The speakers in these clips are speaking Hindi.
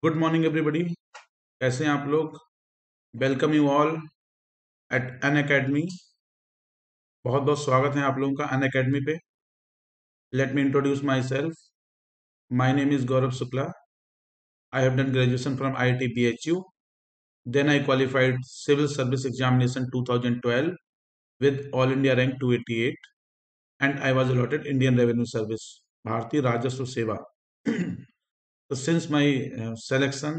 Good morning everybody. कैसे हैं आप लोग? Welcome you all at Unacademy. बहुत बहुत स्वागत है आप लोगों का अन अकेडमी पे। Let me introduce myself. My name is Gaurav Shukla. I have done graduation from IIT BHU. Then I qualified Civil Service Examination 2012 with All India rank 288 and I was allotted Indian Revenue Service, भारतीय राजस्व सेवा. So since my selection,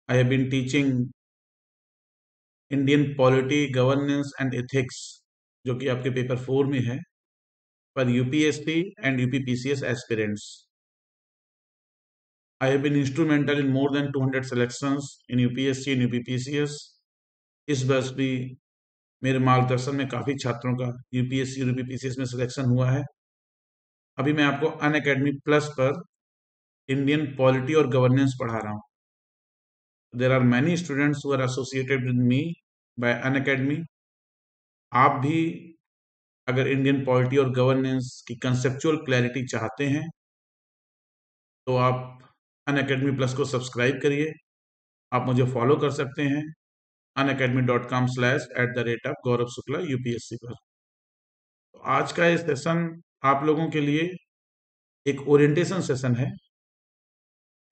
I have been teaching Indian polity, governance and ethics, जो कि आपके पेपर 4 में है, पर UPSC and UPPCS aspirants. I have been instrumental in more than 200 selections in UPSC and UPPCS. इस वर्ष भी मेरे मार्गदर्शन में काफी छात्रों का यूपीएससी और यूपीपीसीएस में सिलेक्शन हुआ है. अभी मैं आपको अन अकेडमी प्लस पर इंडियन पॉलिटी और गवर्नेंस पढ़ा रहा हूँ. There are many students who are associated with me by Unacademy. आप भी अगर इंडियन पॉलिटी और गवर्नेंस की कंसेप्चुअल क्लैरिटी चाहते हैं तो आप अनअकैडमी प्लस को सब्सक्राइब करिए. आप मुझे फॉलो कर सकते हैं unacademy.com/@gauravshukla UPSC पर. तो आज का ये सेशन आप लोगों के लिए एक ओरिएंटेशन सेशन है.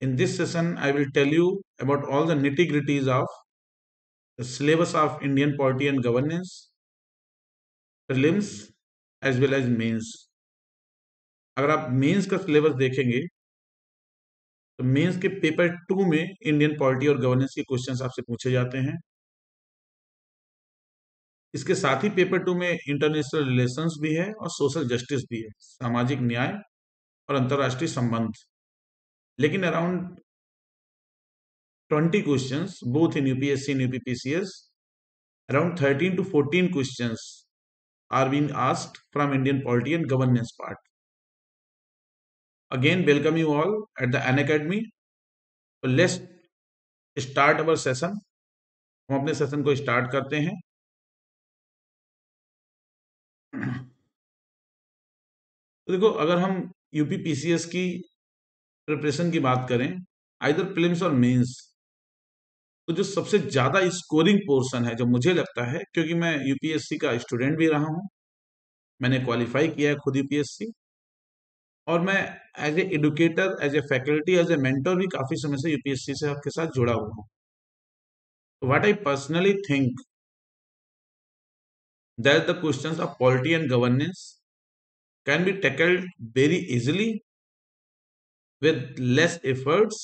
In this session I will tell you about all the nitty gritties of the syllabus of Indian polity and governance, prelims as well as mains. अगर आप मेंस का सिलेबस देखेंगे तो मेंस के पेपर 2 में इंडियन पॉलिटी और गवर्नेंस के क्वेश्चंस आपसे पूछे जाते हैं. इसके साथ ही पेपर 2 में इंटरनेशनल रिलेशंस भी है और सोशल जस्टिस भी है, सामाजिक न्याय और अंतरराष्ट्रीय संबंध. लेकिन around 20 questions both in UPSC and UPPCS, around 13 to 14 questions are being asked from Indian polity and governance part. Again welcome you all at the Unacademy. Let's start our session. हम अपने सेशन को स्टार्ट करते हैं. तो देखो, अगर हम यूपीपीसीएस की प्रिपरेशन की बात करें, आइदर प्रीलिम्स और मेंस, तो जो सबसे ज्यादा स्कोरिंग पोर्शन है, जो मुझे लगता है, क्योंकि मैं यूपीएससी का स्टूडेंट भी रहा हूं, मैंने क्वालिफाई किया है खुद यूपीएससी, और मैं as a educator, as a faculty, as a mentor भी काफी समय से यूपीएससी से आपके साथ जुड़ा हुआ हूं. What I personally think that the questions of polity and governance can be tackled very easily with less efforts.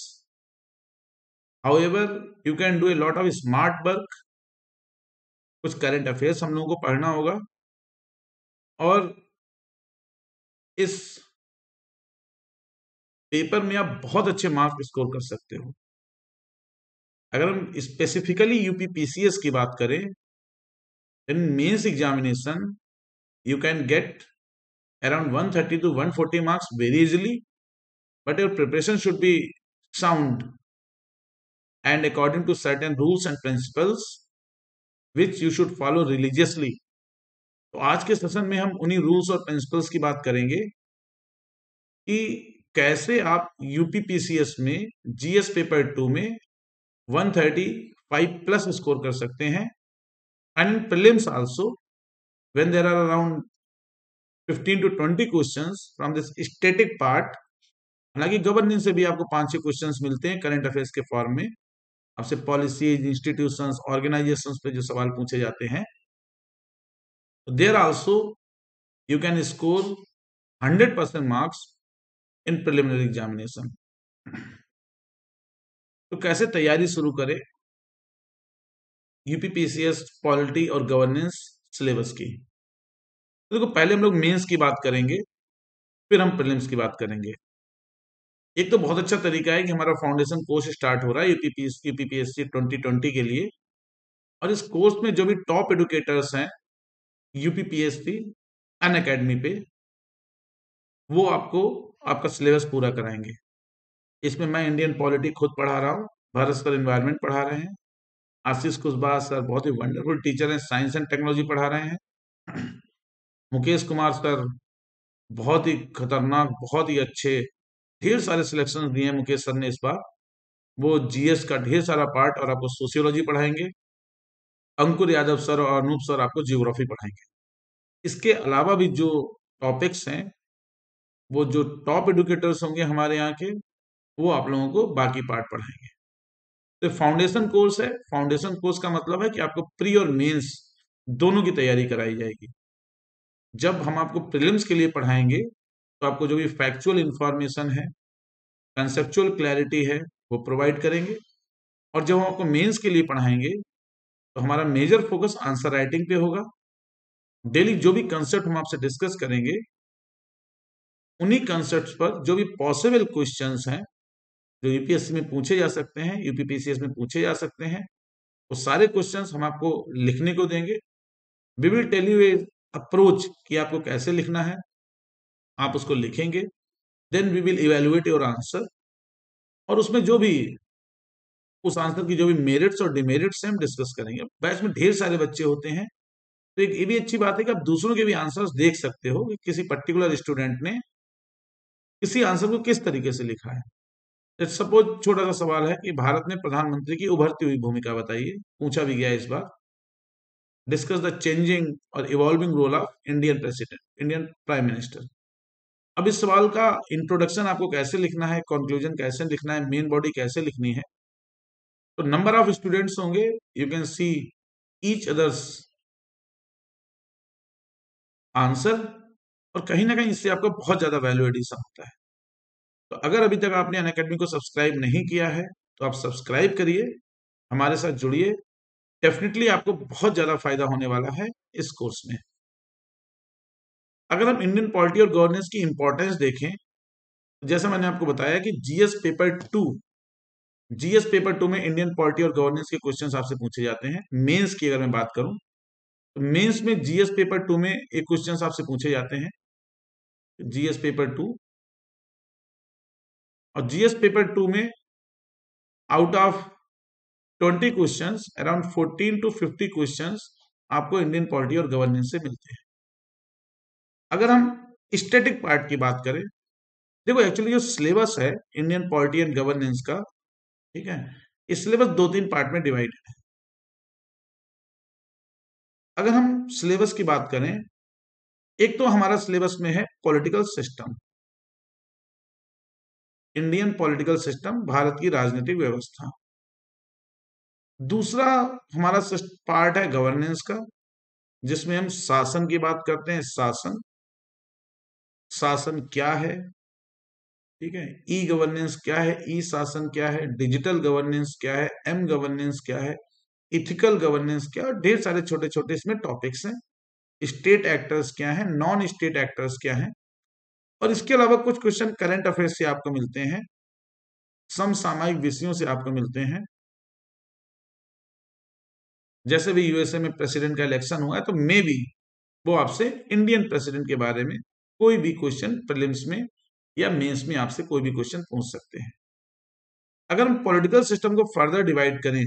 However, you can do a lot of smart work. कुछ करंट अफेयर्स हम लोगों को पढ़ना होगा और इस पेपर में आप बहुत अच्छे मार्क्स स्कोर कर सकते हो. अगर हम स्पेसिफिकली यूपीपीसीएस की बात करें, in mains examination you can get around 130 to 140 marks very easily, but your preparation should be sound and according to certain rules and principles which you should follow religiously. तो आज के सेशन में हम उन्हीं रूल्स और प्रिंसिपल्स की बात करेंगे कि कैसे आप यूपीपीसीएस में जीएस पेपर 2 में 135 प्लस स्कोर कर सकते हैं. And in prelims also when there are around 15 to 20 questions from this static part. हालांकि गवर्नेंस से भी आपको 5-6 क्वेश्चंस मिलते हैं करंट अफेयर्स के फॉर्म में. आपसे पॉलिसीज, इंस्टीट्यूशंस, ऑर्गेनाइजेशंस पे जो सवाल पूछे जाते हैं, there also you can score 100% marks in preliminary examination. तो कैसे तैयारी शुरू करें यूपीपीसीएस पॉलिटी और गवर्नेंस सिलेबस की? तो देखो, पहले हम लोग मेंस की बात करेंगे, फिर हम प्रीलिम्स की बात करेंगे. एक तो बहुत अच्छा तरीका है कि हमारा फाउंडेशन कोर्स स्टार्ट हो रहा है यूपीपीएससी 2020 के लिए, और इस कोर्स में जो भी टॉप एडुकेटर्स हैं यूपीपीएससी अन अकेडमी पे, वो आपको आपका सिलेबस पूरा कराएंगे. इसमें मैं इंडियन पॉलिटी खुद पढ़ा रहा हूँ, भारत सर एनवायरमेंट पढ़ा रहे हैं, आशीष कुशवाहा सर बहुत ही वंडरफुल टीचर हैं, साइंस एंड टेक्नोलॉजी पढ़ा रहे हैं. मुकेश कुमार सर बहुत ही खतरनाक, बहुत ही अच्छे, ढेर सारे सिलेक्शन दिए हैं मुकेश सर ने इस बार. वो जीएस का ढेर सारा पार्ट और आपको सोशियोलॉजी पढ़ाएंगे। अंकुर यादव सर और अनूप सर आपको जियोग्राफी पढ़ाएंगे। इसके अलावा भी जो टॉपिक्स हैं, वो जो टॉप एडुकेटर्स होंगे हमारे यहाँ के, वो आप लोगों को बाकी पार्ट पढ़ाएंगे। तो फाउंडेशन कोर्स है। फाउंडेशन कोर्स का मतलब है कि आपको प्री और मेंस दोनों की तैयारी कराई जाएगी। जब हम आपको प्रीलिम्स के लिए पढ़ाएंगे तो आपको जो भी फैक्चुअल इंफॉर्मेशन है, कंसेप्चुअल क्लैरिटी है, वो प्रोवाइड करेंगे। और जब हम आपको मेंस के लिए पढ़ाएंगे तो हमारा मेजर फोकस आंसर राइटिंग पे होगा। डेली जो भी कंसेप्ट हम आपसे डिस्कस करेंगे, उन्हीं कंसेप्ट्स पर जो भी पॉसिबल क्वेश्चंस हैं जो यूपीएससी में पूछे जा सकते हैं, यूपीपीसीएस में पूछे जा सकते हैं, वो सारे क्वेश्चंस हम आपको लिखने को देंगे। We will tell you a approach कि आपको कैसे लिखना है। आप उसको लिखेंगे, then we will evaluate your answer, और उसमें जो भी उस आंसर की जो भी मेरिट्स और डिमेरिट्स हैं हम डिस्कस करेंगे। बैच में ढेर सारे बच्चे होते हैं, तो एक ये भी अच्छी बात है कि आप दूसरों के भी आंसर्स देख सकते हो कि किसी पर्टिकुलर स्टूडेंट ने किसी आंसर को किस तरीके से लिखा है। सपोज छोटा सा सवाल है कि भारत में प्रधानमंत्री की उभरती हुई भूमिका बताइए, पूछा भी गया इस बार। डिस्कस द चेंजिंग और evolving role of Indian president, Indian prime minister. अब इस सवाल का इंट्रोडक्शन आपको कैसे लिखना है, कंक्लूजन कैसे लिखना है, मेन बॉडी कैसे लिखनी है। तो नंबर ऑफ स्टूडेंट्स होंगे, you can see each others answer, और कहीं ना कहीं इससे आपका बहुत ज्यादा वैल्यू एडिशन होता है। तो अगर अभी तक आपने अनअकैडमी को सब्सक्राइब नहीं किया है तो आप सब्सक्राइब करिए, हमारे साथ जुड़िए। डेफिनेटली आपको बहुत ज्यादा फायदा होने वाला है इस कोर्स में। अगर हम इंडियन पॉलिटी और गवर्नेंस की इंपॉर्टेंस देखें, जैसा मैंने आपको बताया कि जीएस पेपर टू में इंडियन पॉलिटी और गवर्नेंस के क्वेश्चंस आपसे पूछे जाते हैं। मेंस की अगर मैं बात करूं तो मेंस में जीएस पेपर टू में एक क्वेश्चंस आपसे पूछे जाते हैं, जीएस पेपर टू। और जीएस पेपर टू में out of 20 questions around 14 to 50 questions आपको इंडियन पॉलिटी और गवर्नेंस से मिलते हैं। अगर हम स्टैटिक पार्ट की बात करें, देखो एक्चुअली जो सिलेबस है इंडियन पॉलिटी एंड गवर्नेंस का, ठीक है, इस सिलेबस दो तीन पार्ट में डिवाइड है। अगर हम सिलेबस की बात करें, एक तो हमारा सिलेबस में है political system, Indian political system, Bharat की राजनीतिक व्यवस्था। दूसरा हमारा पार्ट है गवर्नेंस का, जिसमें हम शासन की बात करते हैं। शासन, शासन क्या है, ठीक है, ई गवर्नेंस क्या है, ई शासन क्या है, डिजिटल गवर्नेंस क्या है, एम गवर्नेंस क्या है, इथिकल गवर्नेंस क्या है, और ढेर सारे छोटे छोटे इसमें टॉपिक्स हैं। स्टेट एक्टर्स क्या है, नॉन स्टेट एक्टर्स क्या है, और इसके अलावा कुछ क्वेश्चन करंट अफेयर्स से आपको मिलते हैं, समसामयिक विषयों से आपको मिलते हैं। जैसे भी यूएसए में प्रेसिडेंट का इलेक्शन हुआ है तो मे बी वो आपसे इंडियन प्रेसिडेंट के बारे में कोई भी क्वेश्चन प्रीलिम्स में या मेंस में आपसे कोई भी क्वेश्चन पूछ सकते हैं। अगर हम पॉलिटिकल सिस्टम को फर्दर डिवाइड करें,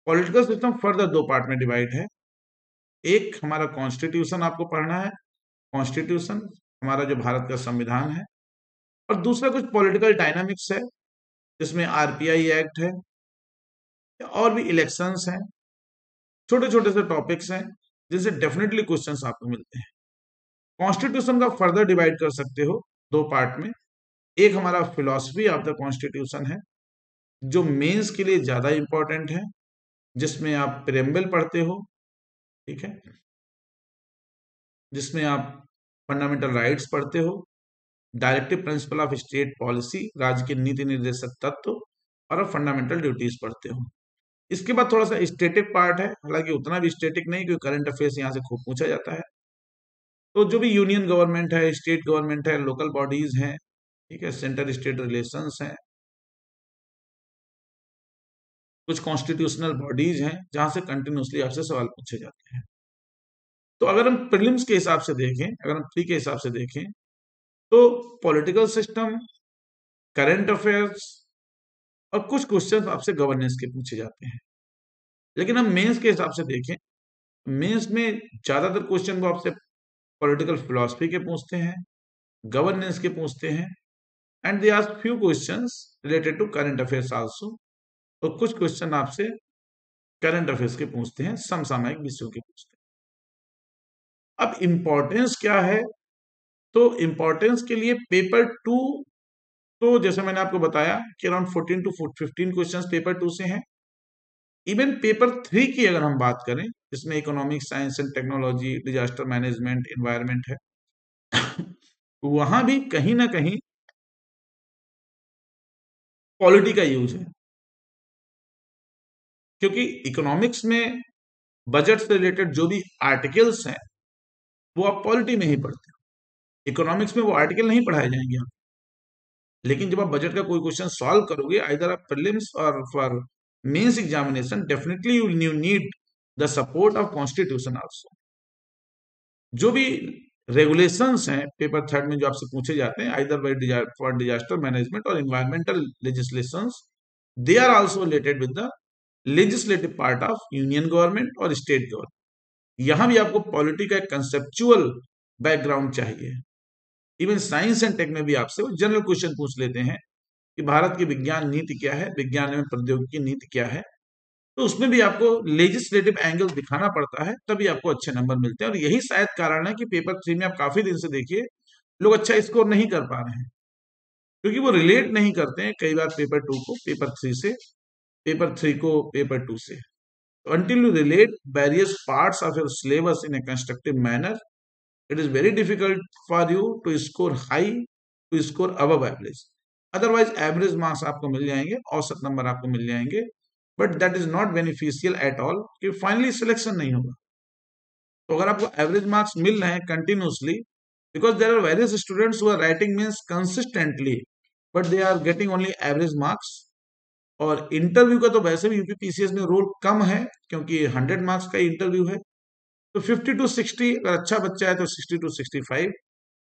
पॉलिटिकल सिस्टम फर्दर दो पार्ट में डिवाइड है। एक हमारा कॉन्स्टिट्यूशन आपको पढ़ना है, कॉन्स्टिट्यूशन हमारा जो भारत का संविधान है, और दूसरा कुछ पॉलिटिकल डायनामिक्स है, जिसमें आरपीआई एक्ट है और भी इलेक्शंस हैं। छोटे छोटे से टॉपिक्स हैं जिनसे डेफिनेटली क्वेश्चंस आपको मिलते हैं। कॉन्स्टिट्यूशन का फर्दर डिवाइड कर सकते हो दो पार्ट में। एक हमारा फिलॉसफी ऑफ द कॉन्स्टिट्यूशन है, जो मेंस के लिए ज्यादा इंपॉर्टेंट है, जिसमें आप प्रेम्बल पढ़ते हो, ठीक है, जिसमें आप फंडामेंटल राइट्स पढ़ते हो, directive principle of state policy, राज्य के नीति निर्देशक तत्व, और आप फंडामेंटल ड्यूटीज पढ़ते हो। इसके बाद थोड़ा सा स्टेटिक पार्ट है, हालांकि उतना भी स्टेटिक नहीं क्योंकि करंट अफेयर्स यहाँ से खूब पूछा जाता है। तो जो भी यूनियन गवर्नमेंट है, स्टेट गवर्नमेंट है, लोकल बॉडीज हैं, ठीक है, सेंटर स्टेट रिलेशंस हैं, कुछ कॉन्स्टिट्यूशनल बॉडीज हैं जहां से कंटिन्यूसली आपसे सवाल पूछे जाते हैं। तो अगर हम प्रीलिम्स के हिसाब से देखें, अगर हम प्री के हिसाब से देखें, तो पॉलिटिकल सिस्टम, करंट अफेयर्स और कुछ क्वेश्चन आपसे गवर्नेंस के पूछे जाते हैं। लेकिन हम मेंस के हिसाब से देखें, मेंस में ज्यादातर क्वेश्चन वो आपसे पॉलिटिकल फिलॉसफी के पूछते हैं, गवर्नेंस के पूछते हैं, and they ask few questions related to current affairs also, और कुछ क्वेश्चन आपसे करंट अफेयर्स के पूछते हैं, समसामयिक विषयों के पूछते हैं। अब इंपॉर्टेंस क्या है, तो इंपॉर्टेंस के लिए पेपर टू, तो जैसे मैंने आपको बताया कि around 14 to 15 questions paper two से हैं। इवन पेपर थ्री की अगर हम बात करें, इसमें economics, science and technology, disaster management, environment है, वहां भी कहीं ना कहीं पॉलिटी का यूज है, क्योंकि इकोनॉमिक्स में बजट से रिलेटेड जो भी आर्टिकल्स हैं वो आप पॉलिटी में ही पढ़ते हो, इकोनॉमिक्स में वो आर्टिकल नहीं पढ़ाए जाएंगे आप। लेकिन जब आप बजट का कोई क्वेश्चन सॉल्व करोगे, आइदर आप प्रीलिम्स और for mains examination, definitely you need the support of constitution also. जो भी रेगुलेशंस हैं पेपर थर्ड में जो आपसे पूछे जाते हैं, either by for disaster management और environmental legislations, they are also related with the legislative part of union government और स्टेट गवर्नमेंट। यहां भी आपको पॉलिटी का एक कंसेप्चुअल बैकग्राउंड चाहिए। इवन साइंस एंड टेक में भी आपसे वो जनरल क्वेश्चन पूछ लेते हैं कि भारत की विज्ञान नीति क्या है, विज्ञान में प्रौद्योगिकी नीति क्या है, तो उसमें भी आपको लेजिस्लेटिव एंगल दिखाना पड़ता है, तभी आपको अच्छे नंबर मिलते हैं। और यही शायद कारण है कि पेपर थ्री में आप काफी दिन से देखिए लोग अच्छा स्कोर नहीं कर पा रहे हैं, क्योंकि वो रिलेट नहीं करते हैं कई बार पेपर टू को पेपर थ्री से, पेपर थ्री को पेपर टू से। Until you relate various parts of your syllabus in a constructive manner, it is very difficult for you to score high, to score above average. Otherwise, average marks आपको मिल जाएंगे, औसत नंबर आपको मिल जाएंगे, but that is not beneficial at all, कि finally selection नहीं होगा। तो अगर आपको एवरेज मार्क्स मिल रहे हैं continuously, because there are various students who are writing means consistently, but they are getting only average marks. और इंटरव्यू का तो वैसे भी यूपीपीसीएस में रोल कम है, क्योंकि 100 मार्क्स का इंटरव्यू है, तो 50 टू 60, अगर अच्छा बच्चा है तो 60 टू 65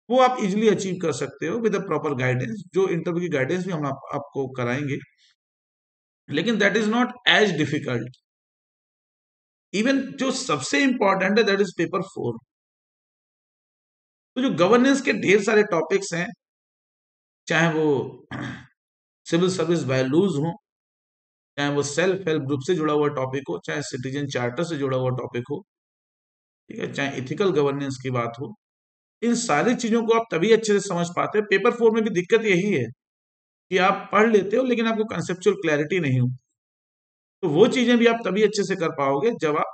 वो आप इजिली अचीव कर सकते हो विद प्रॉपर गाइडेंस, जो इंटरव्यू की गाइडेंस भी हम आपको कराएंगे। लेकिन that is not as difficult. Even जो सबसे इंपॉर्टेंट है दैट इज पेपर फोर। तो जो गवर्नेंस के ढेर सारे टॉपिक्स हैं, चाहे वो सिविल सर्विस वैल्यूज हो, चाहे वो सेल्फ हेल्प ग्रुप से जुड़ा हुआ टॉपिक हो, चाहे सिटीजन चार्टर से जुड़ा हुआ टॉपिक हो, ठीक है, चाहे इथिकल गवर्नेंस की बात हो, इन सारी चीजों को आप तभी अच्छे से समझ पाते हैं। पेपर फोर में भी दिक्कत यही है कि आप पढ़ लेते हो लेकिन आपको कंसेप्चुअल क्लैरिटी नहीं हो। तो वो चीजें भी आप तभी अच्छे से कर पाओगे जब आप,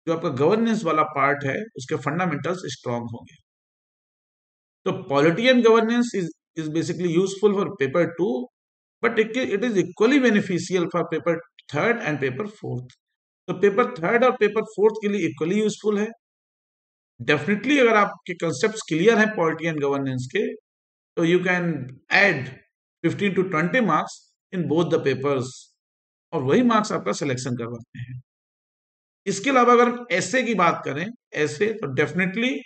जो आपका गवर्नेंस वाला पार्ट है उसके फंडामेंटल्स स्ट्रांग होंगे। तो polity and governance is basically useful for paper two, but it is equally beneficial for paper third and paper fourth. तो पेपर थर्ड और पेपर फोर्थ के लिए इक्वली यूजफुल है। डेफिनेटली अगर आपके कंसेप्ट क्लियर है पॉलिटी एंड गवर्नेंस के, तो you can add 15 to 20 marks in both the papers, और वही मार्क्स आपका सिलेक्शन करवाते हैं। इसके अलावा अगर ऐसे की बात करें, ऐसे तो डेफिनेटली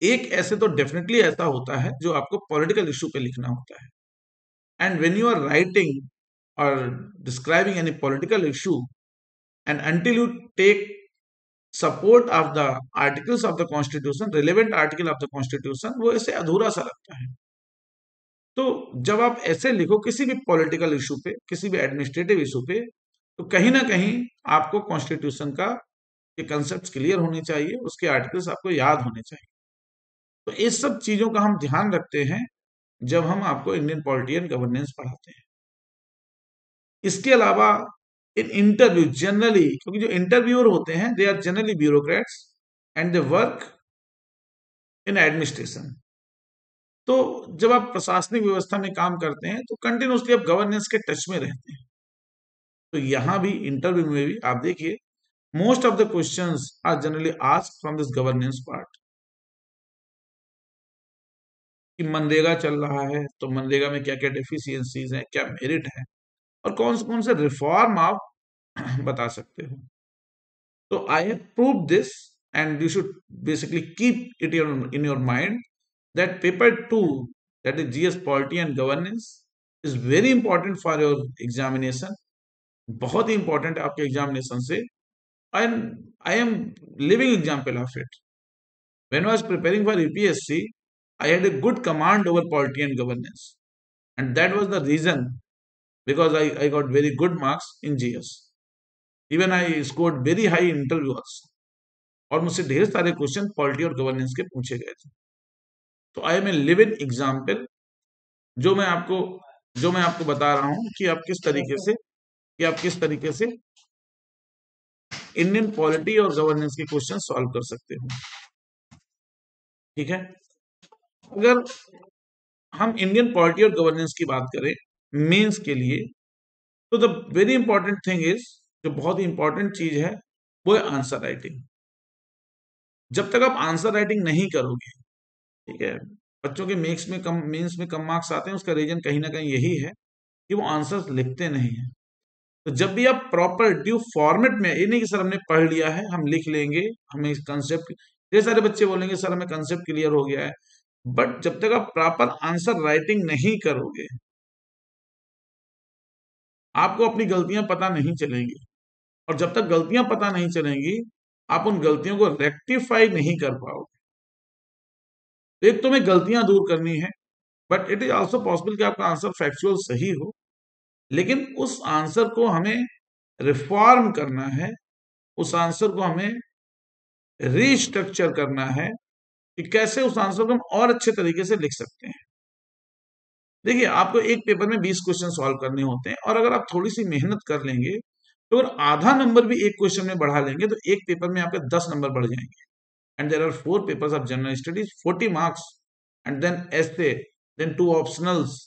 एक ऐसे तो डेफिनेटली ऐसा होता है जो आपको पॉलिटिकल इशू पे लिखना होता है। And when you are writing or describing any political issue, and until you take support of the articles of the constitution, relevant article of the constitution, वो ऐसे अधूरा सा लगता है। तो जब आप ऐसे लिखो किसी भी पॉलिटिकल इशू पे, किसी भी एडमिनिस्ट्रेटिव इशू पे, तो कहीं ना कहीं आपको कॉन्स्टिट्यूशन का के कंसेप्ट क्लियर होने चाहिए, उसके आर्टिकल्स आपको याद होने चाहिए। तो इस सब चीजों का हम ध्यान रखते हैं जब हम आपको इंडियन पॉलिटी एंड गवर्नेंस पढ़ाते हैं। इसके अलावा इन इंटरव्यू जनरली, क्योंकि जो इंटरव्यूअर होते हैं they are generally bureaucrats and they work in administration. तो जब आप प्रशासनिक व्यवस्था में काम करते हैं तो कंटिन्यूसली आप गवर्नेंस के टच में रहते हैं। तो यहां भी इंटरव्यू में भी आप देखिए most of the questions are generally asked from this governance part, कि मनरेगा चल रहा है तो मनरेगा में क्या क्या डेफिशिएंसीज हैं, क्या मेरिट है, और कौन से रिफॉर्म आप बता सकते हो। So I have proved this, and you should basically keep it in your mind that paper 2, that is GS Polity and Governance, is very important for your examination. बहुत ही important है आपके एग्जामिनेशन से, and I am living example of it. When I was preparing for UPSC, I had a good command over polity and governance, and that was the reason because I got very good marks in GS. Even I scored very high in interview also. और मुझसे ढेर सारे क्वेश्चन पॉलिटी और गवर्नेंस के पूछे गए थे. तो I am a live in example जो मैं आपको बता रहा हूं कि आप किस तरीके से इंडियन पॉलिटी और गवर्नेंस के क्वेश्चन सॉल्व कर सकते हो. ठीक है. अगर हम इंडियन पॉलिटी और गवर्नेंस की बात करें मेंस के लिए, तो the very important thing is, जो बहुत ही इंपॉर्टेंट चीज है वो है आंसर राइटिंग. जब तक आप आंसर राइटिंग नहीं करोगे, ठीक है, बच्चों के मेंस में कम मार्क्स आते हैं, उसका रीजन कहीं ना कहीं यही है कि वो आंसर्स लिखते नहीं हैं. तो जब भी आप प्रॉपर ड्यू फॉर्मेट में, ये नहीं कि सर हमने पढ़ लिया है हम लिख लेंगे, हमें कंसेप्ट, ये सारे बच्चे बोलेंगे सर हमें कंसेप्ट क्लियर हो गया है, बट जब तक आप प्रॉपर आंसर राइटिंग नहीं करोगे आपको अपनी गलतियां पता नहीं चलेंगी. और जब तक गलतियां पता नहीं चलेंगी आप उन गलतियों को रेक्टिफाई नहीं कर पाओगे. एक तो में गलतियां दूर करनी है, but it is also possible कि आपका आंसर फैक्चुअल सही हो, लेकिन उस आंसर को हमें रिफॉर्म करना है, उस आंसर को हमें रीस्ट्रक्चर करना है कि कैसे उस आंसर को हम और अच्छे तरीके से लिख सकते हैं. देखिए, आपको एक पेपर में 20 क्वेश्चन सॉल्व करने होते हैं, और अगर आप थोड़ी सी मेहनत कर लेंगे तो अगर आधा नंबर भी एक क्वेश्चन में बढ़ा लेंगे तो एक पेपर में आपके 10 नंबर बढ़ जाएंगे. And there are 4 papers of general studies, 40 marks, and then essay, then 2 optionals.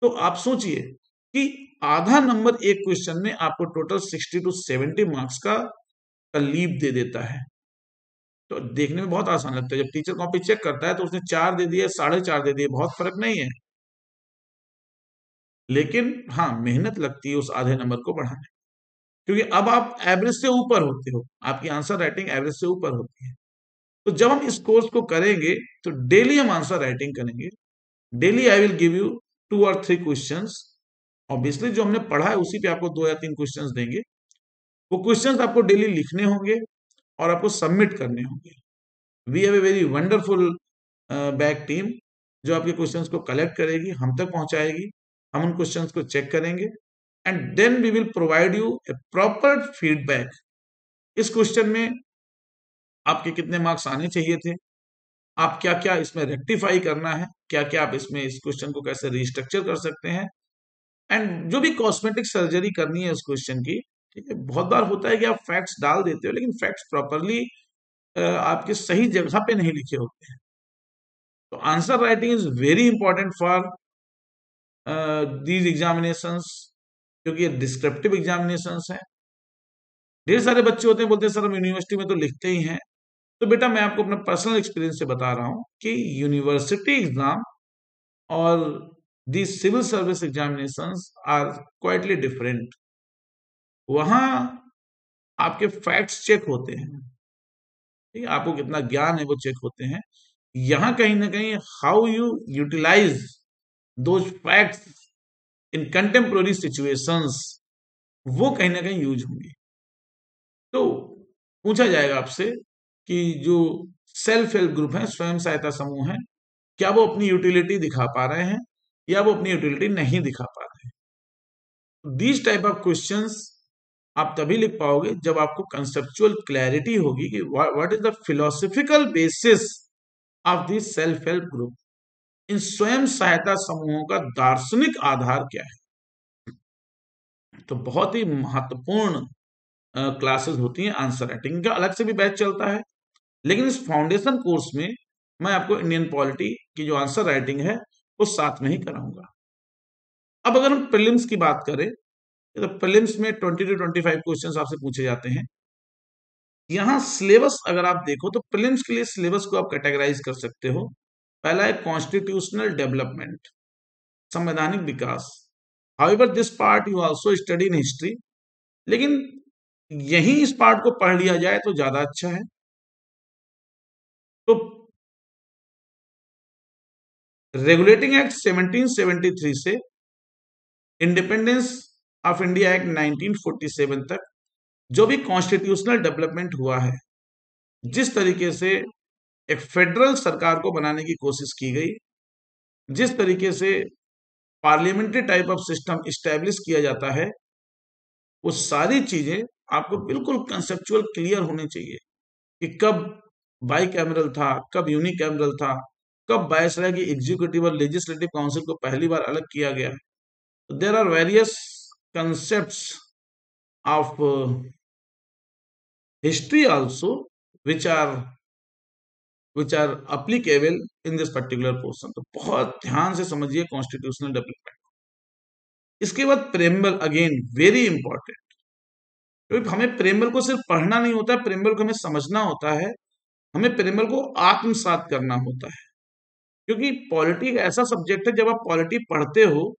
तो आप सोचिए कि आधा नंबर एक क्वेश्चन में आपको टोटल 60 टू 70 मार्क्स का लीप दे देता है. तो देखने में बहुत आसान लगता है, जब टीचर कॉपी चेक करता है तो उसने 4 दे दिए, 4.5 दे दिए, बहुत फर्क नहीं है. लेकिन हाँ, मेहनत लगती है उस आधे नंबर को बढ़ाने, क्योंकि अब आप एवरेज से ऊपर होते हो, आपकी आंसर राइटिंग एवरेज से ऊपर होती है. तो जब हम इस कोर्स को करेंगे तो डेली हम आंसर राइटिंग करेंगे. Daily I will give you 2 और 3 क्वेश्चंस. ऑब्वियसली जो हमने पढ़ा है उसी पे आपको 2 या 3 क्वेश्चंस देंगे. वो क्वेश्चंस आपको डेली लिखने होंगे और आपको सबमिट करने होंगे. We have a very wonderful back team जो आपके क्वेश्चंस को कलेक्ट करेगी, हम तक पहुंचाएगी, हम उन क्वेश्चंस को चेक करेंगे, and then we will provide you a proper feedback. इस क्वेश्चन में आपके कितने मार्क्स आने चाहिए थे, आप क्या क्या इसमें रेक्टिफाई करना है, क्या क्या आप इसमें इस क्वेश्चन को कैसे रिस्ट्रक्चर कर सकते हैं, एंड जो भी कॉस्मेटिक सर्जरी करनी है उस क्वेश्चन की. ठीक है, बहुत बार होता है कि आप फैक्ट्स डाल देते हो लेकिन फैक्ट्स प्रॉपरली आपके सही जगह पे नहीं लिखे होते हैं. तो answer writing is very important for these examinations, क्योंकि ये डिस्क्रिप्टिव एग्जामिनेशंस हैं. ढेर सारे बच्चे होते हैं बोलते हैं सर हम यूनिवर्सिटी में तो लिखते ही हैं. तो बेटा मैं आपको अपना पर्सनल एक्सपीरियंस से बता रहा हूं कि यूनिवर्सिटी एग्जाम और the civil service examinations are quitely different. वहां आपके फैक्ट्स चेक होते हैं, ठीक है, आपको कितना ज्ञान है वो चेक होते हैं. यहां कहीं ना कहीं how you utilize those facts in contemporary situations, वो कहीं ना कहीं यूज होंगे. तो पूछा जाएगा आपसे कि जो सेल्फ हेल्प ग्रुप है, स्वयं सहायता समूह है, क्या वो अपनी यूटिलिटी दिखा पा रहे हैं या वो अपनी यूटिलिटी नहीं दिखा पा रहे हैं. दीज टाइप ऑफ क्वेश्चंस आप तभी लिख पाओगे जब आपको कंसेप्चुअल क्लैरिटी होगी कि what is the philosophical basis of this self help group. इन स्वयं सहायता समूहों का दार्शनिक आधार क्या है. तो बहुत ही महत्वपूर्ण क्लासेस होती हैं. आंसर राइटिंग का अलग से भी बैच चलता है, लेकिन इस फाउंडेशन कोर्स में मैं आपको इंडियन पॉलिटी की जो आंसर राइटिंग है वो साथ में ही कराऊंगा. अब अगर हम प्रीलिम्स की बात करें तो प्रीलिम्स में 20 to 25 क्वेश्चंस आपसे पूछे जाते हैं. यहां सिलेबस अगर आप देखो तो प्रीलिम्स के लिए सिलेबस को आप कैटेगराइज कर सकते हो. पहला है कॉन्स्टिट्यूशनल डेवलपमेंट, संवैधानिक विकास. However this part you also study in history, लेकिन यही इस पार्ट को पढ़ लिया जाए तो ज्यादा अच्छा है. तो रेगुलेटिंग एक्ट 1773 से इंडिपेंडेंस ऑफ इंडिया एक्ट 1947 तक जो भी कॉन्स्टिट्यूशनल डेवलपमेंट हुआ है, जिस तरीके से एक फेडरल सरकार को बनाने की कोशिश की गई, जिस तरीके से parliamentary type of system establish किया जाता है, वो सारी चीजें आपको बिल्कुल कंसेप्चुअल क्लियर होनी चाहिए कि कब बाई कैमरल था, कब यूनिकैमरल था, कब वायसराय की एग्जीक्यूटिव और लेजिस्लेटिव काउंसिल को पहली बार अलग किया गया। There are various concepts of history also which are applicable in this particular portion। तो बहुत ध्यान से समझिए कॉन्स्टिट्यूशनल डेवलपमेंट। इसके बाद प्रेम्बल, अगेन वेरी इंपॉर्टेंट, क्योंकि हमें प्रेम्बल को सिर्फ पढ़ना नहीं होता है, प्रेम्बल को हमें समझना होता है, हमें प्रेम्बल को आत्मसात करना होता है। क्योंकि पॉलिटी एक ऐसा सब्जेक्ट है, जब आप पॉलिटी पढ़ते हो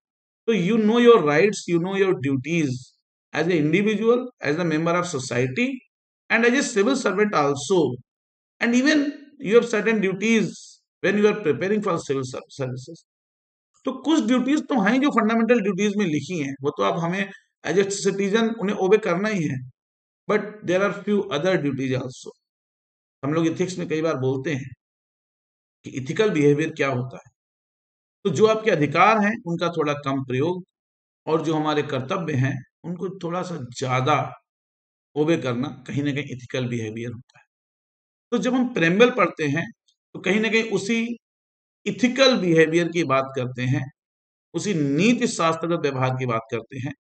तो you know your rights, you know your duties as a individual, as a member of society and as a civil servant also, and even you have certain duties when you are preparing for civil services. तो कुछ ड्यूटीज तो हैं जो फंडामेंटल ड्यूटीज में लिखी हैं, वो तो आप हमें एज ए सिटीजन उन्हें ओबे करना ही है, but there are few other duties also. हम लोग इथिक्स में कई बार बोलते हैं कि इथिकल बिहेवियर क्या होता है। तो जो आपके अधिकार हैं उनका थोड़ा कम प्रयोग, और जो हमारे कर्तव्य हैं उनको थोड़ा सा ज्यादा ओबे करना कहीं ना कहीं इथिकल बिहेवियर होता है। तो जब हम प्रेम्बल पढ़ते हैं तो कहीं ना कहीं उसी इथिकल बिहेवियर की बात करते हैं, उसी नीति शास्त्रगत व्यवहार की बात करते हैं।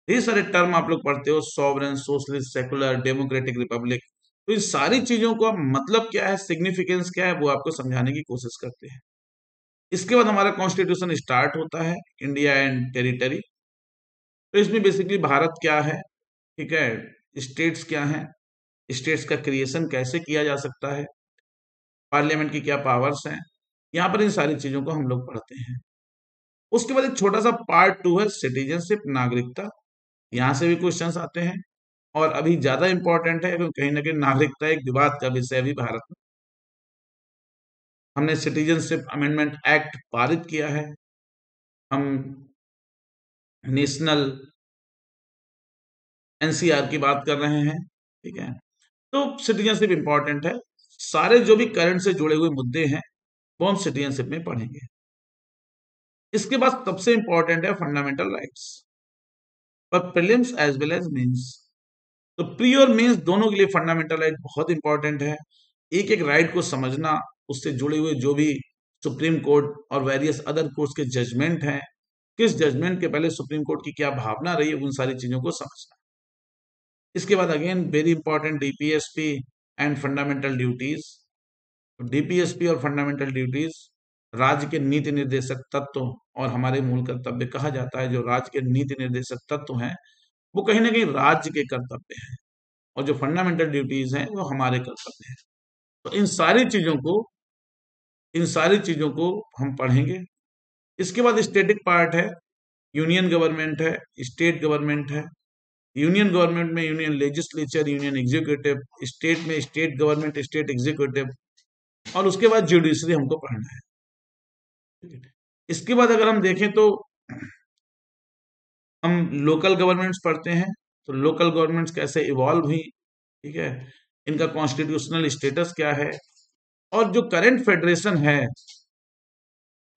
ये सारे टर्म आप लोग पढ़ते हो, sovereign, socialist, secular, democratic, Republic, तो इन सारी चीजों का मतलब क्या है, सिग्निफिकेंस क्या है, वो आपको समझाने की कोशिश करते हैं। इसके बाद हमारा कॉन्स्टिट्यूशन स्टार्ट होता है, इंडिया एंड टेरिटरी। तो इसमें बेसिकली भारत क्या है, ठीक है, स्टेट्स क्या हैं, स्टेट्स का क्रिएशन कैसे किया जा सकता है, पार्लियामेंट की क्या पावर्स हैं, यहाँ पर इन सारी चीजों को हम लोग पढ़ते हैं। उसके बाद एक छोटा सा पार्ट 2 है सिटीजनशिप, नागरिकता। यहाँ से भी क्वेश्चंस आते हैं, और अभी ज्यादा इंपॉर्टेंट है क्योंकि कहीं ना कहीं नागरिकता एक विवाद का विषय भी भारत में। हमने सिटीजनशिप अमेंडमेंट एक्ट पारित किया है, हम नेशनल एनसीआर की बात कर रहे हैं, ठीक है। तो सिटीजनशिप इंपॉर्टेंट है, सारे जो भी करंट से जुड़े हुए मुद्दे हैं वो हम सिटीजनशिप में पढ़ेंगे। इसके बाद सबसे इंपॉर्टेंट है फंडामेंटल राइट्स, पर prelims as well as mains. तो प्री और मेंस दोनों के लिए फंडामेंटल राइट बहुत इंपॉर्टेंट है। एक एक राइट को समझना, उससे जुड़े हुए जो भी सुप्रीम कोर्ट और वेरियस अदर कोर्ट्स के जजमेंट हैं, किस जजमेंट के पहले सुप्रीम कोर्ट की क्या भावना रही है, उन सारी चीजों को समझना। इसके बाद again very important DPSP and fundamental duties. DPSP और फंडामेंटल ड्यूटीज राज्य के नीति निर्देशक तत्व और हमारे मूल कर्तव्य कहा जाता है। जो राज्य के नीति निर्देशक तत्व हैं वो कहीं ना कहीं राज्य के कर्तव्य हैं, और जो फंडामेंटल ड्यूटीज हैं वो हमारे कर्तव्य हैं। तो इन सारी चीजों को हम पढ़ेंगे। इसके बाद स्टेटिक पार्ट है, यूनियन गवर्नमेंट है, स्टेट गवर्नमेंट है। यूनियन गवर्नमेंट में union legislature, union executive, state में स्टेट गवर्नमेंट, स्टेट एग्जीक्यूटिव, और उसके बाद जुडिशरी हमको पढ़ना है। इसके बाद अगर हम देखें तो हम लोकल गवर्नमेंट्स पढ़ते हैं, तो लोकल गवर्नमेंट्स कैसे इवॉल्व हुई, ठीक है, इनका कॉन्स्टिट्यूशनल स्टेटस क्या है, और जो करंट फेडरेशन है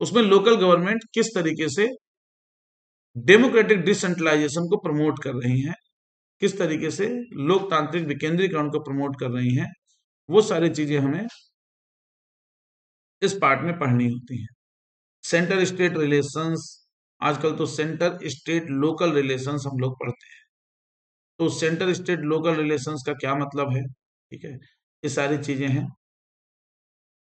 उसमें लोकल गवर्नमेंट किस तरीके से डेमोक्रेटिक डिसेंट्रलाइजेशन को प्रमोट कर रही हैं, किस तरीके से लोकतांत्रिक विकेंद्रीकरण को प्रमोट कर रही हैं, वो सारी चीजें हमें इस पार्ट में पढ़नी होती हैं। सेंटर स्टेट रिलेशंस, आजकल तो सेंटर स्टेट लोकल रिलेशंस हम लोग पढ़ते हैं। तो सेंटर स्टेट लोकल रिलेशंस का क्या मतलब है, ठीक है, ये सारी चीजें हैं।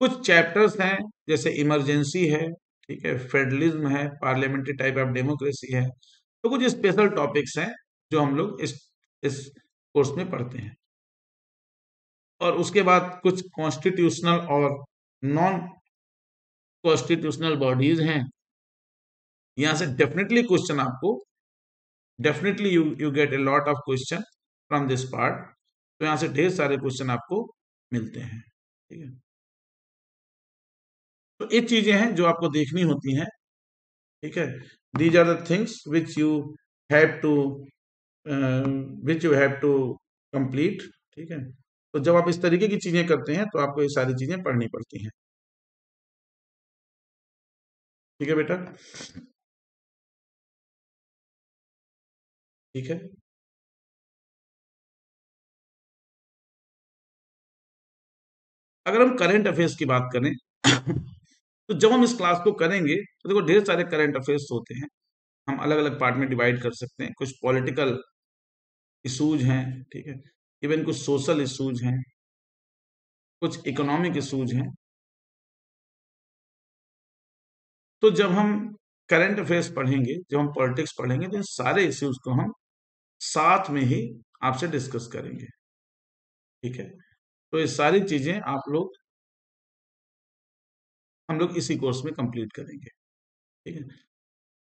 कुछ चैप्टर्स हैं जैसे इमरजेंसी है, ठीक है, फेडरलिज्म है, पार्लियामेंट्री टाइप ऑफ डेमोक्रेसी है। तो कुछ स्पेशल टॉपिक्स हैं जो हम लोग इस कोर्स में पढ़ते हैं। और उसके बाद कुछ कॉन्स्टिट्यूशनल और नॉन कॉन्स्टिट्यूशनल बॉडीज हैं। यहां से डेफिनेटली क्वेश्चन आपको, definitely you get a lot of question from this part. तो यहां से ढेर सारे क्वेश्चन आपको मिलते हैं, ठीक है। तो ये चीजें हैं जो आपको देखनी होती हैं, ठीक है। These are the things have to which you have to complete, ठीक है। तो जब आप इस तरीके की चीजें करते हैं तो आपको ये सारी चीजें पढ़नी पड़ती हैं। ठीक है बेटा, ठीक है। अगर हम करंट अफेयर्स की बात करें तो जब हम इस क्लास को करेंगे तो देखो ढेर सारे करंट अफेयर्स होते हैं। हम अलग अलग पार्ट में डिवाइड कर सकते हैं। कुछ पॉलिटिकल इशूज हैं, ठीक है, इवन कुछ सोशल इशूज हैं, कुछ इकोनॉमिक इशूज हैं। तो जब हम करंट अफेयर्स पढ़ेंगे, जब हम पॉलिटिक्स पढ़ेंगे, तो इन सारे इश्यूज को हम साथ में ही आपसे डिस्कस करेंगे, ठीक है। तो ये सारी चीजें आप लोग हम लोग इसी कोर्स में कंप्लीट करेंगे, ठीक है।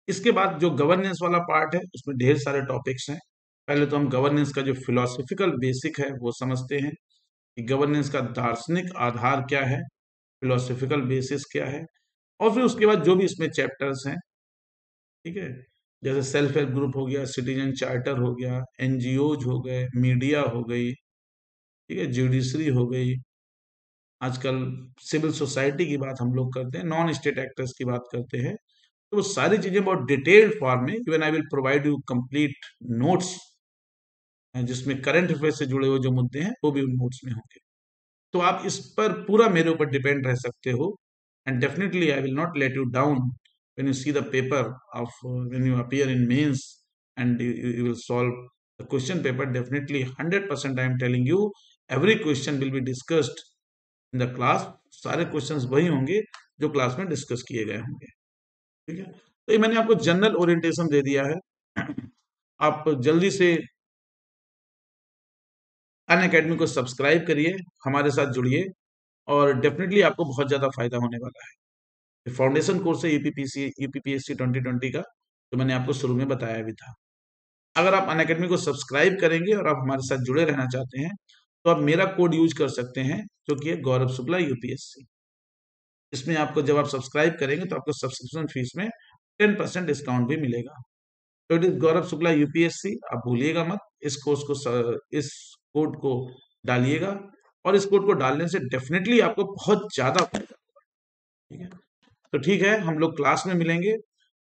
इसके बाद जो गवर्नेंस वाला पार्ट है उसमें ढेर सारे टॉपिक्स हैं। पहले तो हम गवर्नेंस का जो फिलोसफिकल बेसिक है वो समझते हैं कि गवर्नेंस का दार्शनिक आधार क्या है, फिलोसफिकल बेसिस क्या है। और फिर उसके बाद जो भी इसमें चैप्टर्स हैं, ठीक है, जैसे सेल्फ हेल्प ग्रुप हो गया, सिटीजन चार्टर हो गया, एनजीओज हो गए, मीडिया हो गई, ठीक है, जुडिशरी हो गई, आजकल सिविल सोसाइटी की बात हम लोग करते हैं, नॉन स्टेट एक्टर्स की बात करते हैं। तो वो सारी चीजें बहुत डिटेल्ड फॉर्म में, even I will provide you complete notes जिसमें करंट अफेयर से जुड़े हुए जो मुद्दे हैं वो भी उन नोट्स में होंगे। तो आप इस पर पूरा मेरे ऊपर डिपेंड रह सकते हो। And definitely I will not let you down when you see the paper of when you appear in mains and you will solve the question paper. Definitely 100% I am telling you, every question will be discussed in the class. सारे क्वेश्चंस वही होंगे जो क्लास में डिस्कस किए गए होंगे, ठीक है। तो ये मैंने आपको जनरल ओरिएंटेशन दे दिया है। आप जल्दी से अन अकेडमी को सब्सक्राइब करिए, हमारे साथ जुड़िए, और डेफिनेटली आपको बहुत ज्यादा फायदा होने वाला है। फाउंडेशन कोर्स है यूपीपीएससी 2020 का, जो मैंने आपको शुरू में बताया भी था। अगर आप अन अकेडमी को सब्सक्राइब करेंगे और आप हमारे साथ जुड़े रहना चाहते हैं तो आप मेरा कोड यूज कर सकते हैं, जो कि है गौरव शुक्ला यूपीएससी। इसमें आपको जब आप सब्सक्राइब करेंगे तो आपको सब्सक्रिप्शन फीस में 10% डिस्काउंट भी मिलेगा। तो it is Gaurav Shukla UPSC, आप भूलिएगा मत। इस कोड को डालिएगा, और इस कोड को डालने से डेफिनेटली आपको बहुत ज्यादा फायदा, ठीक है। तो ठीक है, हम लोग क्लास में मिलेंगे,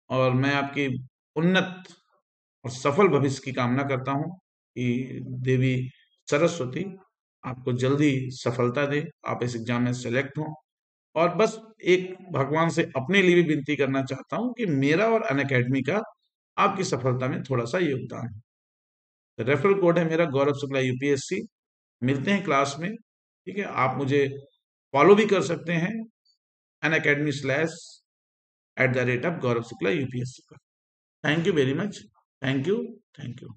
और मैं आपकी उन्नत और सफल भविष्य की कामना करता हूँ कि देवी सरस्वती आपको जल्दी सफलता दे, आप इस एग्जाम में सेलेक्ट हों। और बस एक भगवान से अपने लिए भी विनती करना चाहता हूँ कि मेरा और अन अकेडमी का आपकी सफलता में थोड़ा सा योगदान है। रेफरल कोड है मेरा गौरव शुक्ला यूपीएससी। मिलते हैं क्लास में, ठीक है। आप मुझे फॉलो भी कर सकते हैं अन अकेडमी /@gauravshuklaupsc पर। Thank you very much. Thank you. Thank you.